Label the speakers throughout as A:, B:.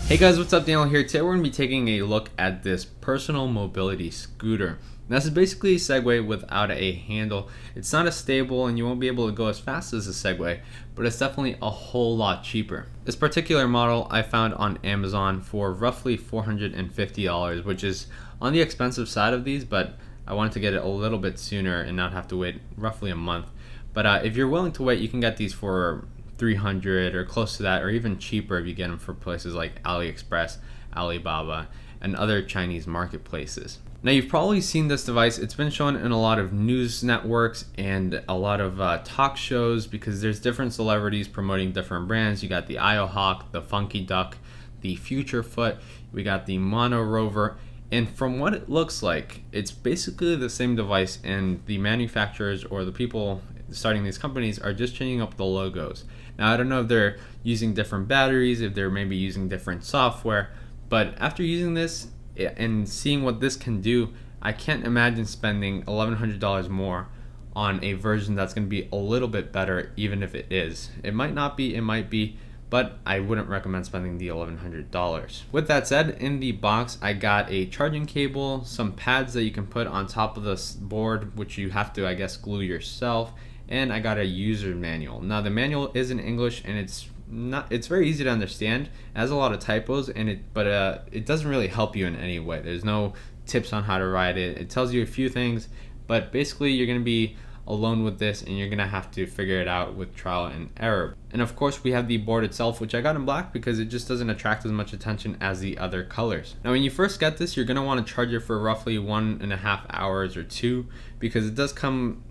A: Hey guys, what's up? Daniel here. Today we're going to be taking a look at this personal mobility scooter. Now, this is basically a Segway without a handle. It's not as stable and you won't be able to go as fast as a Segway, but it's definitely a whole lot cheaper. This particular model I found on Amazon for roughly $450, which is on the expensive side of these, but I wanted to get it a little bit sooner and not have to wait roughly a month. But if you're willing to wait, you can get these for $300 or close to that, or even cheaper if you get them for places like AliExpress, Alibaba, and other Chinese marketplaces. Now, you've probably seen this device. It's been shown in a lot of news networks and a lot of talk shows because there's different celebrities promoting different brands. You got the IoHawk, the Funky Duck, the Future Foot, we got the Mono Rover, and from what it looks like, it's basically the same device, and the manufacturers or the people starting these companies are just changing up the logos. Now, I don't know if they're using different batteries, if they're maybe using different software, but after using this and seeing what this can do, I can't imagine spending $1,100 more on a version that's going to be a little bit better, even if it is. It might not be, it might be, but I wouldn't recommend spending the $1,100. With that said, in the box I got a charging cable, some pads that you can put on top of this board, which you have to, I guess, glue yourself, and I got a user manual. Now, the manual is in English and it's very easy to understand. It has a lot of typos in it, but it doesn't really help you in any way. There's no tips on how to ride it. It tells you a few things, but basically you're gonna be alone with this and you're gonna have to figure it out with trial and error. And of course we have the board itself, which I got in black because it just doesn't attract as much attention as the other colors. Now, when you first get this, you're gonna want to charge it for roughly 1.5 hours or 2, because it does come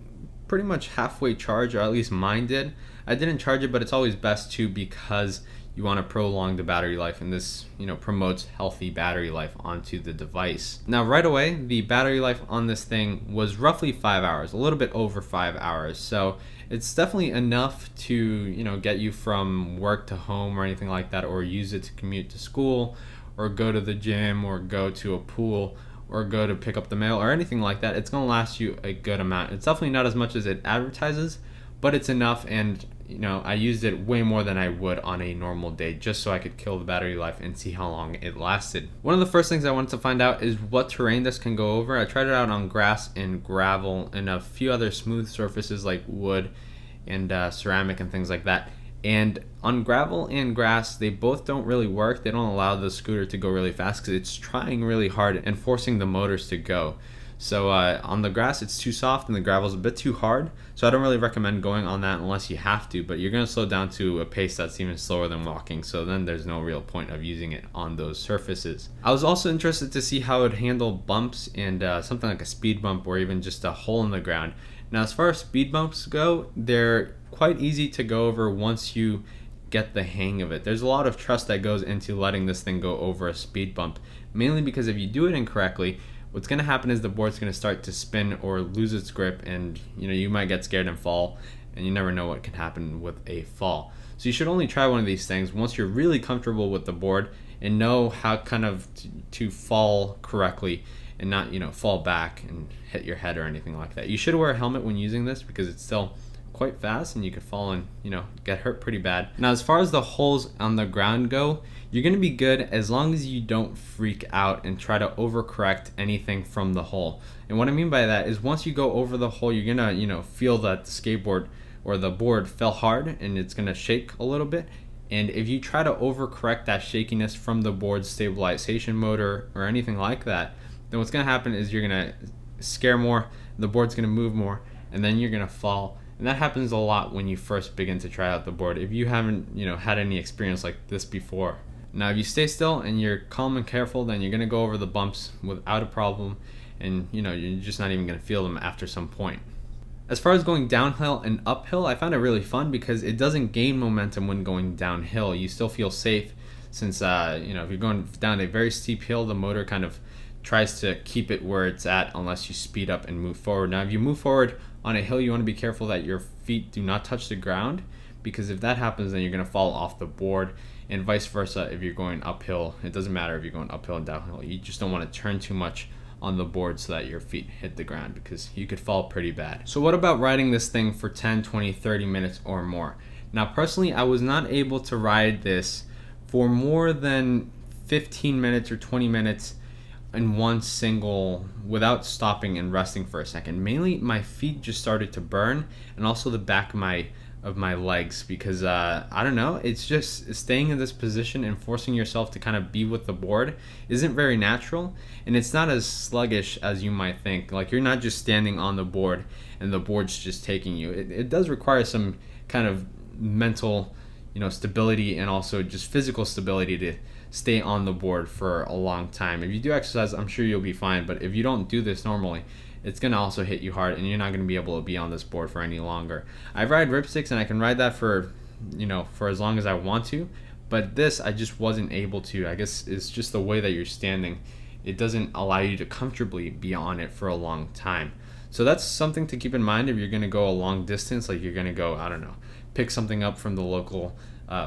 A: pretty much halfway charged, or at least mine did. I didn't charge it, but it's always best to, because you want to prolong the battery life, and this promotes healthy battery life onto the device. Now, right away, the battery life on this thing was roughly 5 hours, a little bit over 5 hours. So it's definitely enough to get you from work to home or anything like that, or use it to commute to school, or go to the gym, or go to a pool, or go to pick up the mail, or anything like that. It's gonna last you a good amount. It's definitely not as much as it advertises, but it's enough, and I used it way more than I would on a normal day, just so I could kill the battery life and see how long it lasted. One of the first things I wanted to find out is what terrain this can go over. I tried it out on grass and gravel and a few other smooth surfaces like wood and ceramic and things like that. And on gravel and grass, they both don't really work. They don't allow the scooter to go really fast because it's trying really hard and forcing the motors to go. So on the grass, it's too soft, and the gravel's a bit too hard. So I don't really recommend going on that unless you have to, but you're going to slow down to a pace that's even slower than walking. So then there's no real point of using it on those surfaces. I was also interested to see how it would handle bumps and something like a speed bump, or even just a hole in the ground. Now, as far as speed bumps go, they're quite easy to go over once you get the hang of it. There's a lot of trust that goes into letting this thing go over a speed bump, mainly because if you do it incorrectly, what's going to happen is the board's going to start to spin or lose its grip, and you might get scared and fall, and you never know what can happen with a fall. So you should only try one of these things once you're really comfortable with the board and know how kind of to fall correctly and not fall back and hit your head or anything like that. You should wear a helmet when using this because it's still quite fast and you could fall and get hurt pretty bad. Now, as far as the holes on the ground go, you're going to be good as long as you don't freak out and try to overcorrect anything from the hole. And what I mean by that is once you go over the hole, you're going to feel that the skateboard or the board fell hard and it's going to shake a little bit. And if you try to overcorrect that shakiness from the board's stabilization motor or anything like that, then what's going to happen is you're going to scare more, the board's going to move more, and then you're going to fall. And that happens a lot when you first begin to try out the board, if you haven't had any experience like this before. Now, if you stay still and you're calm and careful, then you're going to go over the bumps without a problem, and you're just not even going to feel them after some point. As far as going downhill and uphill, I found it really fun because it doesn't gain momentum when going downhill. You still feel safe since if you're going down a very steep hill, the motor kind of tries to keep it where it's at unless you speed up and move forward. Now, if you move forward on a hill, you want to be careful that your feet do not touch the ground, because if that happens, then you're going to fall off the board, and vice versa if you're going uphill. It doesn't matter if you're going uphill and downhill. You just don't want to turn too much on the board so that your feet hit the ground, because you could fall pretty bad. So what about riding this thing for 10, 20, 30 minutes or more? Now, personally, I was not able to ride this for more than 15 minutes or 20 minutes in one single without stopping and resting for a second. Mainly my feet just started to burn, and also the back of my legs, because I don't know, it's just staying in this position and forcing yourself to kind of be with the board isn't very natural, and it's not as sluggish as you might think. Like, you're not just standing on the board and the board's just taking you. It does require some kind of mental, stability, and also just physical stability to stay on the board for a long time. If you do exercise, I'm sure you'll be fine, but if you don't do this normally, it's going to also hit you hard, and you're not going to be able to be on this board for any longer. I ride ripsticks, and I can ride that for as long as I want to, but this I just wasn't able to. I guess it's just the way that you're standing. It doesn't allow you to comfortably be on it for a long time. So that's something to keep in mind if you're going to go a long distance, like you're going to go, I don't know, pick something up from the local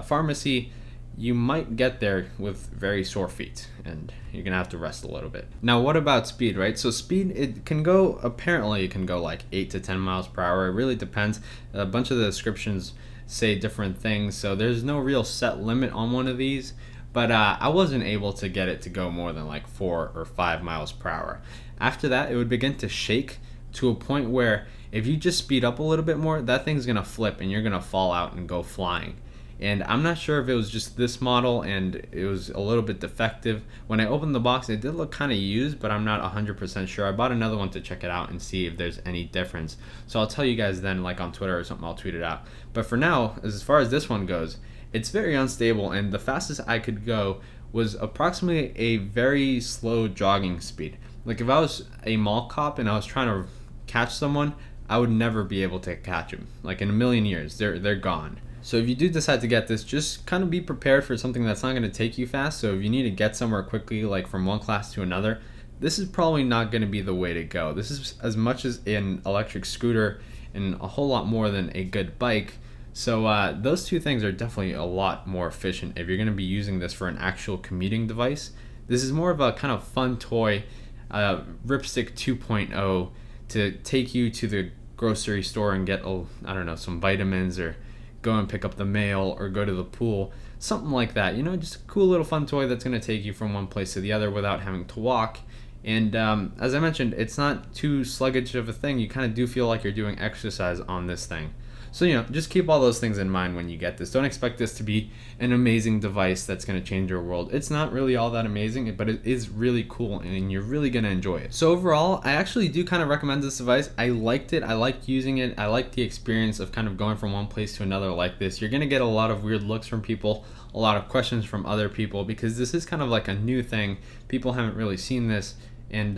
A: pharmacy. You might get there with very sore feet, and you're gonna have to rest a little bit. Now, what about speed, right? So speed, apparently it can go like 8 to 10 miles per hour. It really depends. A bunch of the descriptions say different things, so there's no real set limit on one of these, but I wasn't able to get it to go more than like 4 or 5 miles per hour. After that, it would begin to shake to a point where if you just speed up a little bit more, that thing's gonna flip and you're gonna fall out and go flying. And I'm not sure if it was just this model and it was a little bit defective. When I opened the box, it did look kind of used, but I'm not 100% sure. I bought another one to check it out and see if there's any difference. So I'll tell you guys then, like on Twitter or something, I'll tweet it out. But for now, as far as this one goes, it's very unstable, and the fastest I could go was approximately a very slow jogging speed. Like if I was a mall cop and I was trying to catch someone, I would never be able to catch him. Like in a million years, they're gone. So if you do decide to get this, just kind of be prepared for something that's not going to take you fast. So if you need to get somewhere quickly, like from one class to another, this is probably not going to be the way to go. This is as much as an electric scooter and a whole lot more than a good bike. So those two things are definitely a lot more efficient if you're going to be using this for an actual commuting device. This is more of a kind of fun toy, Ripstick 2.0, to take you to the grocery store and get, some vitamins, or go and pick up the mail, or go to the pool, something like that. Just a cool little fun toy that's going to take you from one place to the other without having to walk. And as I mentioned, it's not too sluggish of a thing. You kind of do feel like you're doing exercise on this thing. So, just keep all those things in mind when you get this. Don't expect this to be an amazing device that's going to change your world. It's not really all that amazing, but it is really cool, and you're really going to enjoy it. So overall, I actually do kind of recommend this device. I liked it. I liked using it. I liked the experience of kind of going from one place to another like this. You're going to get a lot of weird looks from people, a lot of questions from other people, because this is kind of like a new thing. People haven't really seen this. And,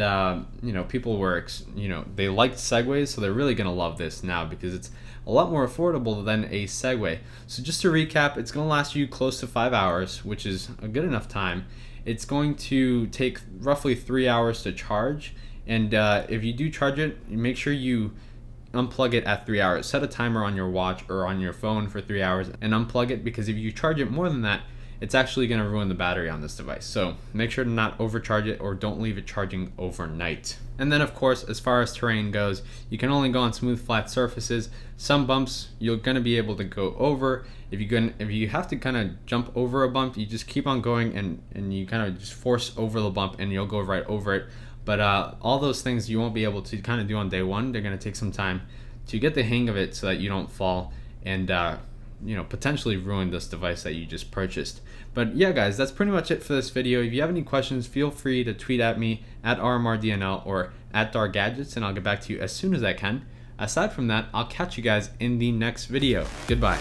A: people were, they liked Segways, so they're really going to love this now because it's a lot more affordable than a Segway. So just to recap, it's going to last you close to 5 hours, which is a good enough time. It's going to take roughly 3 hours to charge. And if you do charge it, make sure you unplug it at 3 hours. Set a timer on your watch or on your phone for 3 hours and unplug it, because if you charge it more than that, it's actually going to ruin the battery on this device. So make sure to not overcharge it, or don't leave it charging overnight. And then of course, as far as terrain goes, you can only go on smooth flat surfaces. Some bumps you're going to be able to go over. If you have to kind of jump over a bump, you just keep on going and you kind of just force over the bump and you'll go right over it. But all those things you won't be able to kind of do on day one. They're going to take some time to get the hang of it so that you don't fall and potentially ruin this device that you just purchased. But yeah, guys, that's pretty much it for this video. If you have any questions, feel free to tweet at me at RMRDNL or at DarGadgets, and I'll get back to you as soon as I can. Aside from that, I'll catch you guys in the next video. Goodbye.